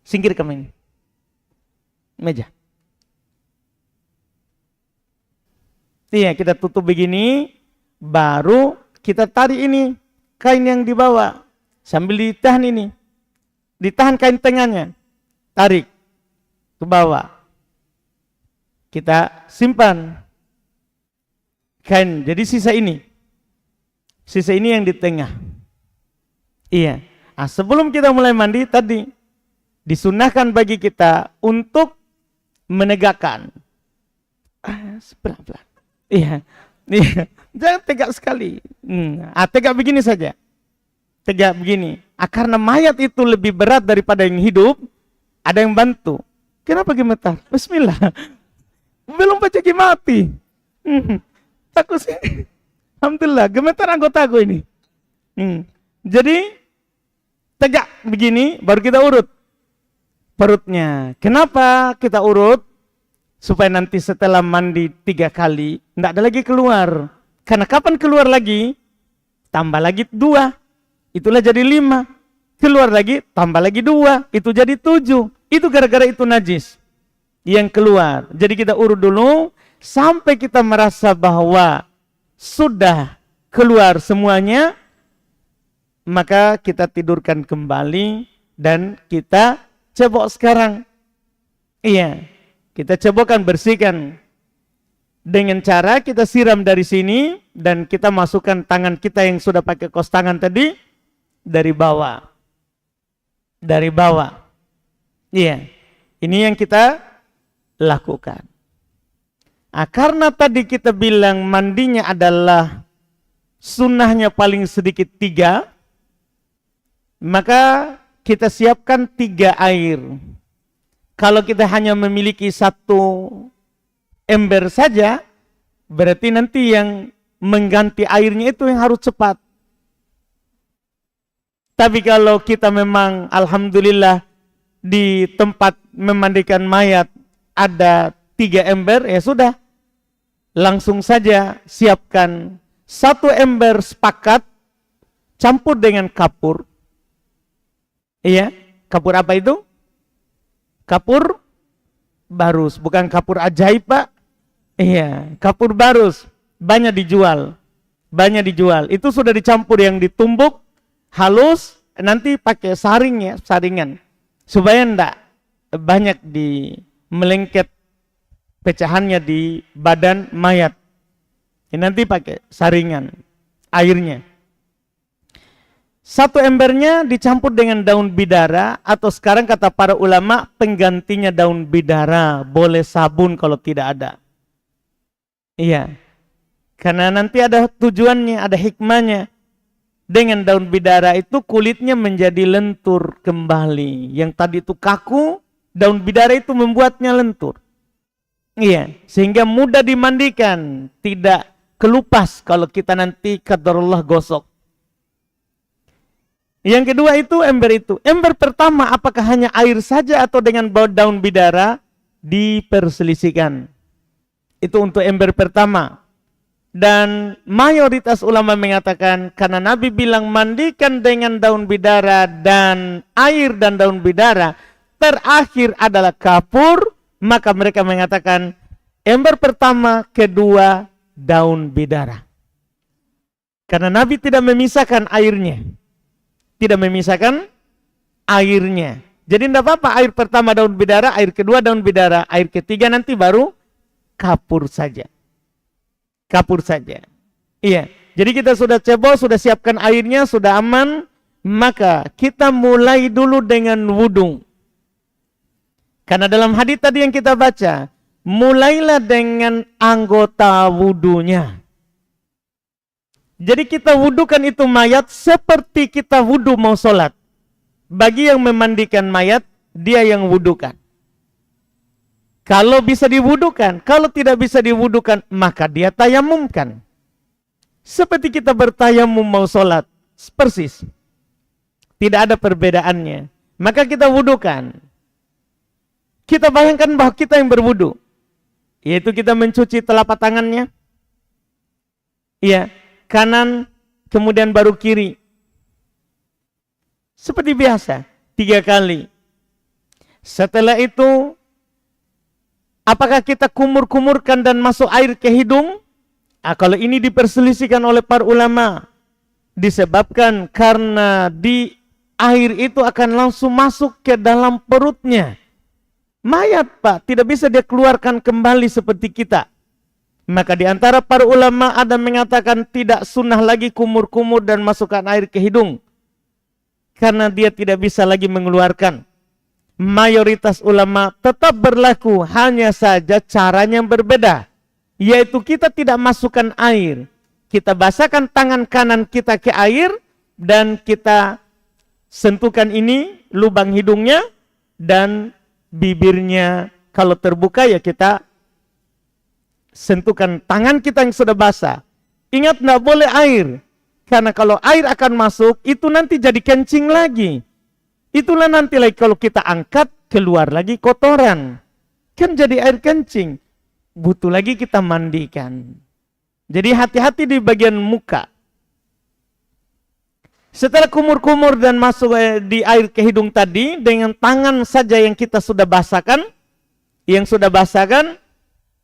Singkirkan ini. Meja. Iya, kita tutup begini, baru kita tarik ini kain yang dibawa sambil ditahan ini. Ditahan kain tengahnya. Tarik ke bawah. Kita simpan kain. Jadi sisa ini. Sisa ini yang di tengah. Iya. Nah, sebelum kita mulai mandi tadi disunahkan bagi kita untuk menegakkan. Pelan-pelan. Iya. Iya. Jangan tegak sekali. Tegak begini saja. Tegak begini. Karena mayat itu lebih berat daripada yang hidup, ada yang bantu. Kenapa gemetar? Bismillah. Belum baca mati. Takut sih. Alhamdulillah, gemetar anggotaku ini. Jadi tegak begini, baru kita urut perutnya. Kenapa kita urut? Supaya nanti setelah mandi 3 kali, tidak ada lagi keluar. Karena kapan keluar lagi? Tambah lagi 2. Itulah jadi 5. Keluar lagi, tambah lagi 2. Itu jadi 7. Itu gara-gara itu najis yang keluar. Jadi kita urut dulu, sampai kita merasa bahwa sudah keluar semuanya, maka kita tidurkan kembali dan kita cebok sekarang. Iya. Kita cebokkan, bersihkan dengan cara kita siram dari sini dan kita masukkan tangan kita yang sudah pakai kos tangan tadi dari bawah. Dari bawah. Iya. Ini yang kita lakukan. Karena tadi kita bilang mandinya adalah sunnahnya paling sedikit 3, maka kita siapkan 3 air. Kalau kita hanya memiliki 1 ember saja, berarti nanti yang mengganti airnya itu yang harus cepat. Tapi kalau kita memang alhamdulillah di tempat memandikan mayat ada 3 ember, ya sudah. Langsung saja siapkan 1 ember sepakat, campur dengan kapur. Iya, kapur apa itu? Kapur barus, bukan kapur ajaib, Pak. Iya, kapur barus. Banyak dijual. Banyak dijual. Itu sudah dicampur yang ditumbuk, halus, nanti pakai saringan. Supaya enggak banyak di melengket pecahannya di badan mayat. Nanti pakai saringan airnya. 1 embernya dicampur dengan daun bidara, atau sekarang kata para ulama penggantinya daun bidara, boleh sabun kalau tidak ada. Iya. Karena nanti ada tujuannya, ada hikmahnya. Dengan daun bidara itu kulitnya menjadi lentur kembali. Yang tadi itu kaku, daun bidara itu membuatnya lentur. Iya, sehingga mudah dimandikan, tidak kelupas kalau kita nanti qadarullah gosok. Yang kedua itu ember itu. Ember pertama apakah hanya air saja atau dengan daun bidara? Diperselisihkan. Itu untuk ember pertama. Dan mayoritas ulama mengatakan karena Nabi bilang mandikan dengan daun bidara dan air dan daun bidara, terakhir adalah kapur, maka mereka mengatakan ember pertama, kedua daun bidara. Karena Nabi tidak memisahkan airnya. Tidak memisahkan airnya. Jadi tidak apa-apa air pertama daun bidara, air kedua daun bidara, air ketiga nanti baru kapur saja. Kapur saja. Iya. Jadi kita sudah cebol, sudah siapkan airnya, sudah aman. Maka kita mulai dulu dengan wudu. Karena dalam hadis tadi yang kita baca, mulailah dengan anggota wudunya. Jadi kita wudukan itu mayat seperti kita wudu mau sholat. Bagi yang memandikan mayat, dia yang wudukan. Kalau bisa diwudukan, kalau tidak bisa diwudukan, maka dia tayamumkan. Seperti kita bertayamum mau sholat, persis. Tidak ada perbedaannya. Maka kita wudukan. Kita bayangkan bahwa kita yang berwudu. Yaitu kita mencuci telapak tangannya. Iya. Kanan, kemudian baru kiri. Seperti biasa, 3 kali. Setelah itu, apakah kita kumur-kumurkan dan masuk air ke hidung? Kalau ini diperselisihkan oleh para ulama, disebabkan karena di air itu akan langsung masuk ke dalam perutnya. Mayat, Pak, tidak bisa dia keluarkan kembali seperti kita. Maka di antara para ulama ada mengatakan tidak sunnah lagi kumur-kumur dan masukkan air ke hidung, karena dia tidak bisa lagi mengeluarkan. Mayoritas ulama tetap berlaku, hanya saja caranya yang berbeda, yaitu kita tidak masukkan air. Kita basahkan tangan kanan kita ke air dan kita sentuhkan ini lubang hidungnya dan bibirnya. Kalau terbuka ya kita sentuhkan tangan kita yang sudah basah. Ingat, tidak boleh air, karena kalau air akan masuk itu nanti jadi kencing lagi. Itulah nanti lagi kalau kita angkat keluar lagi kotoran, kan jadi air kencing, butuh lagi kita mandikan. Jadi hati-hati di bagian muka. Setelah kumur-kumur dan masuk di air ke hidung tadi, dengan tangan saja yang kita sudah basahkan,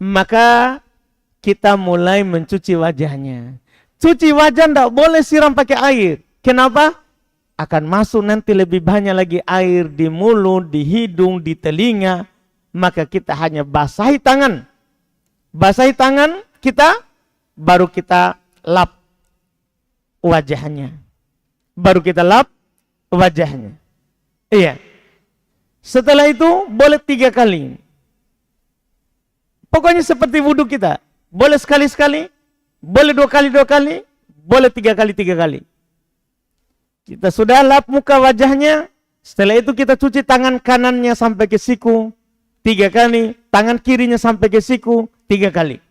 maka kita mulai mencuci wajahnya. Cuci wajah tidak boleh siram pakai air. Kenapa? Akan masuk nanti lebih banyak lagi air di mulut, di hidung, di telinga. Maka kita hanya basahi tangan. Basahi tangan kita, baru kita lap wajahnya. Iya. Setelah itu boleh 3 kali. Pokoknya seperti wudhu kita. Boleh sekali-sekali, boleh 2 kali, boleh 3 kali. Kita sudah lap muka wajahnya, setelah itu kita cuci tangan kanannya sampai ke siku 3 kali, tangan kirinya sampai ke siku 3 kali.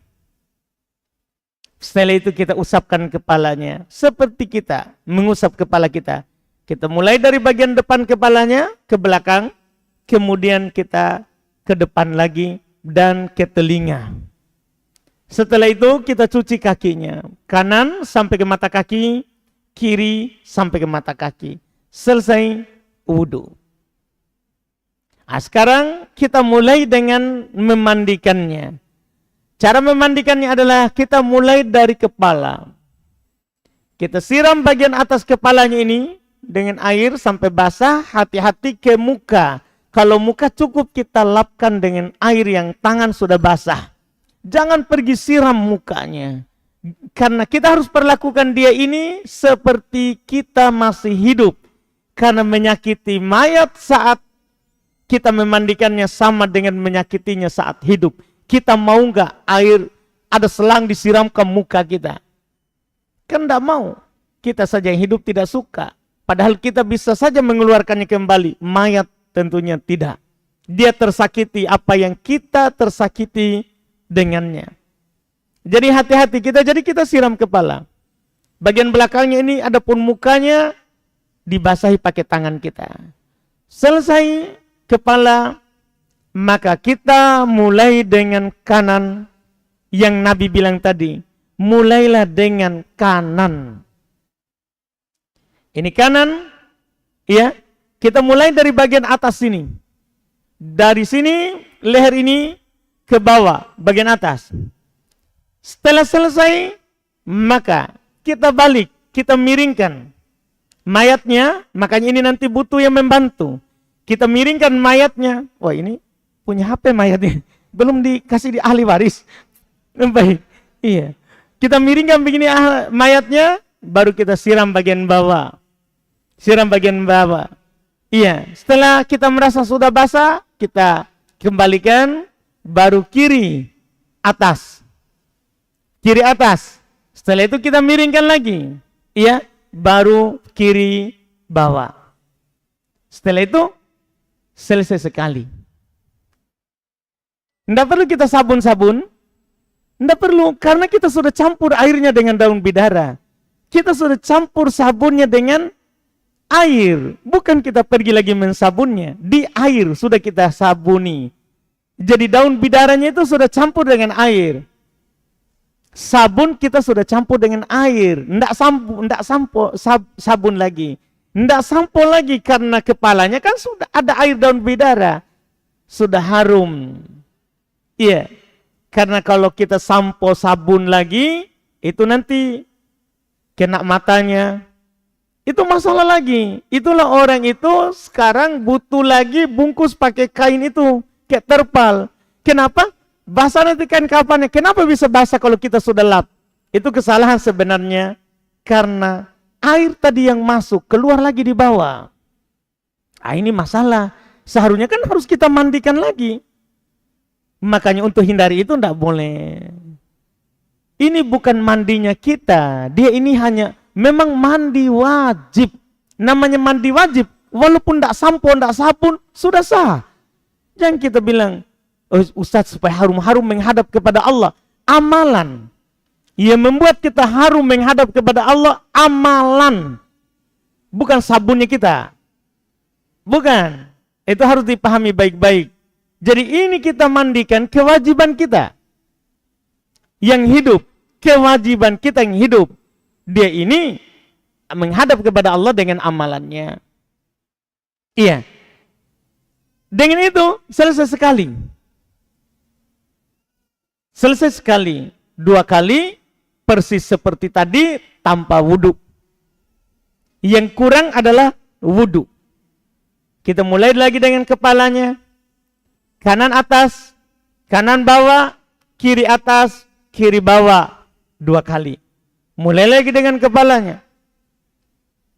Setelah itu kita usapkan kepalanya, seperti kita mengusap kepala kita. Kita mulai dari bagian depan kepalanya ke belakang, kemudian kita ke depan lagi dan ke telinga. Setelah itu kita cuci kakinya, kanan sampai ke mata kaki, kiri sampai ke mata kaki. Selesai wudhu. Nah, sekarang kita mulai dengan memandikannya. Cara memandikannya adalah kita mulai dari kepala. Kita siram bagian atas kepalanya ini dengan air sampai basah, hati-hati ke muka. Kalau muka cukup kita lapkan dengan air yang tangan sudah basah. Jangan pergi siram mukanya. Karena kita harus perlakukan dia ini seperti kita masih hidup. Karena menyakiti mayat saat kita memandikannya sama dengan menyakitinya saat hidup. Kita mau nggak air ada selang disiram ke muka kita? Kan tidak mau. Kita saja yang hidup tidak suka. Padahal kita bisa saja mengeluarkannya kembali. Mayat tentunya tidak. Dia tersakiti apa yang kita tersakiti dengannya. Jadi hati-hati kita siram kepala. Bagian belakangnya ini adapun mukanya dibasahi pakai tangan kita. Selesai kepala, maka kita mulai dengan kanan yang Nabi bilang tadi. Mulailah dengan kanan. Ini kanan, ya. Kita mulai dari bagian atas sini. Dari sini, leher ini ke bawah, bagian atas. Setelah selesai, maka kita balik, kita miringkan mayatnya. Makanya ini nanti butuh yang membantu. Kita miringkan mayatnya. Wah, ini punya HP mayatnya. Belum dikasih di ahli waris. Baik, iya. Kita miringkan begini mayatnya, baru kita siram bagian bawah. Iya, setelah kita merasa sudah basah, kita kembalikan, baru kiri atas. Setelah itu kita miringkan lagi. Iya, baru kiri bawah. Setelah itu selesai sekali. Tidak perlu kita sabun-sabun. Tidak perlu, karena kita sudah campur airnya dengan daun bidara. Kita sudah campur sabunnya dengan air. Bukan kita pergi lagi mensabunnya. Di air sudah kita sabuni. Jadi daun bidaranya itu sudah campur dengan air. Sabun kita sudah campur dengan air. Tidak sabun lagi. Tidak sampo lagi karena kepalanya kan sudah ada air daun bidara. sudah harum. Iya, karena kalau kita sampo sabun lagi, itu nanti kena matanya. Itu masalah lagi. Itulah orang itu sekarang butuh lagi bungkus pakai kain itu, kayak terpal. Kenapa? Basah nanti kain kapannya. Kenapa bisa basah kalau kita sudah lap? Itu kesalahan sebenarnya. Karena air tadi yang masuk, keluar lagi di bawah. Ah, ini masalah. Seharusnya kan harus kita mandikan lagi. Makanya untuk hindari itu tidak boleh. Ini bukan mandinya kita. Dia ini hanya memang mandi wajib. Namanya mandi wajib. Walaupun tidak sampo, tidak sabun, sudah sah. Jangan kita bilang, oh, Ustaz supaya harum-harum menghadap kepada Allah. Amalan. Yang membuat kita harum menghadap kepada Allah, amalan. Bukan sabunnya kita. Bukan. Itu harus dipahami baik-baik. Jadi ini kita mandikan kewajiban kita. Yang hidup. Kewajiban kita yang hidup. Dia ini menghadap kepada Allah dengan amalannya. Iya. Dengan itu selesai sekali. Selesai sekali. 2 kali persis seperti tadi tanpa wudhu. Yang kurang adalah wudhu. Kita mulai lagi dengan kepalanya. Kanan atas, kanan bawah, kiri atas, kiri bawah. 2 kali. Mulai lagi dengan kepalanya.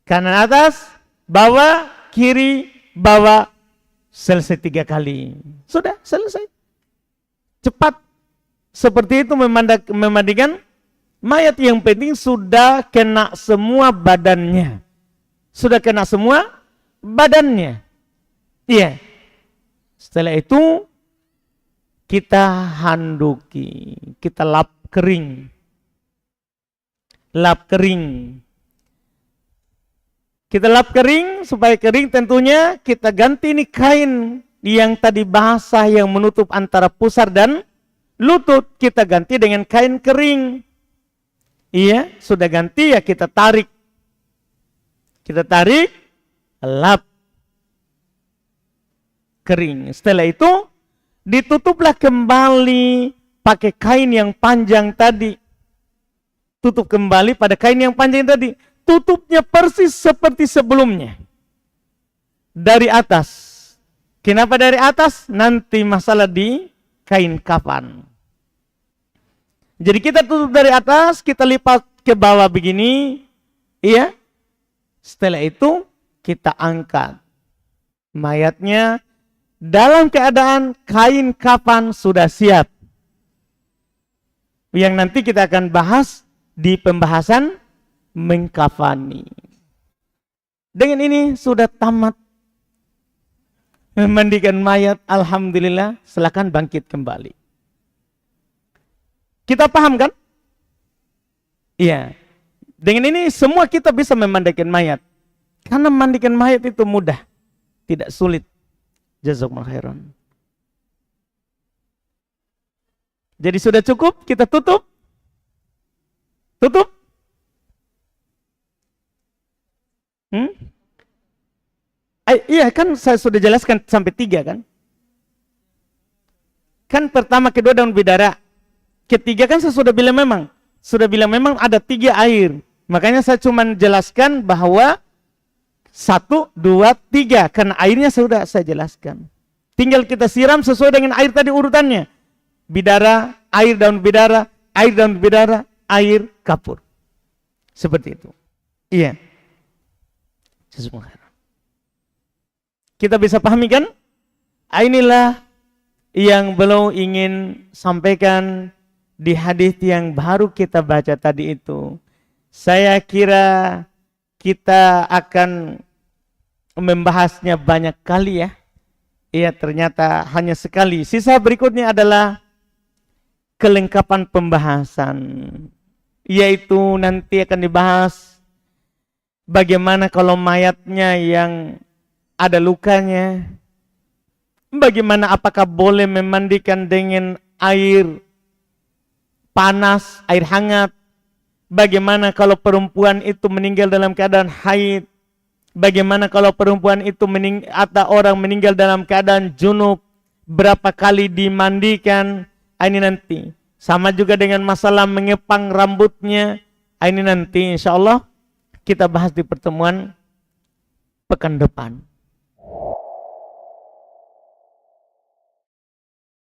Kanan atas, bawah, kiri, bawah. Selesai 3 kali. Sudah, selesai. Cepat. Seperti itu memandikan mayat. Yang penting sudah kena semua badannya. Sudah kena semua badannya. Iya. Setelah itu kita handuki, kita lap kering. Lap kering. Kita lap kering, supaya kering tentunya kita ganti ini kain yang tadi basah yang menutup antara pusar dan lutut. Kita ganti dengan kain kering. Iya, sudah ganti ya kita tarik. Kita tarik, lap kering. Setelah itu ditutuplah kembali pakai kain yang panjang tadi. Tutup kembali pada kain yang panjang tadi. Tutupnya persis seperti sebelumnya. Dari atas. Kenapa dari atas? Nanti masalah di kain kafan. Jadi kita tutup dari atas, kita lipat ke bawah begini. Iya. Setelah itu kita angkat mayatnya dalam keadaan kain kafan sudah siap. Yang nanti kita akan bahas di pembahasan mengkafani. Dengan ini sudah tamat memandikan mayat. Alhamdulillah, silakan bangkit kembali. Kita paham kan? Iya. Dengan ini semua kita bisa memandikan mayat. Karena memandikan mayat itu mudah. Tidak sulit. Jazakumullah khairan. Jadi sudah cukup, kita tutup. Tutup. Iya kan saya sudah jelaskan sampai 3 kan? Kan pertama, kedua daun bidara. Ketiga kan saya sudah bilang memang. Sudah bilang memang ada 3 air. Makanya saya cuma jelaskan bahwa 1, 2, 3. Karena airnya sudah saya jelaskan. Tinggal kita siram sesuai dengan air tadi urutannya. Bidara, air daun bidara, air daun bidara, air kapur. Seperti itu. Iya. Kita bisa pahami kan? Inilah yang beliau ingin sampaikan di hadis yang baru kita baca tadi itu. Saya kira kita akan membahasnya banyak kali ya. Iya, ternyata hanya sekali. Sisa berikutnya adalah kelengkapan pembahasan. Yaitu nanti akan dibahas bagaimana kalau mayatnya yang ada lukanya. Bagaimana, apakah boleh memandikan dengan air panas, air hangat. Bagaimana kalau perempuan itu meninggal dalam keadaan haid. Bagaimana kalau perempuan itu atau orang meninggal dalam keadaan junub. berapa kali dimandikan, ini nanti. Sama juga dengan masalah mengepang rambutnya, ini nanti insya Allah kita bahas di pertemuan pekan depan.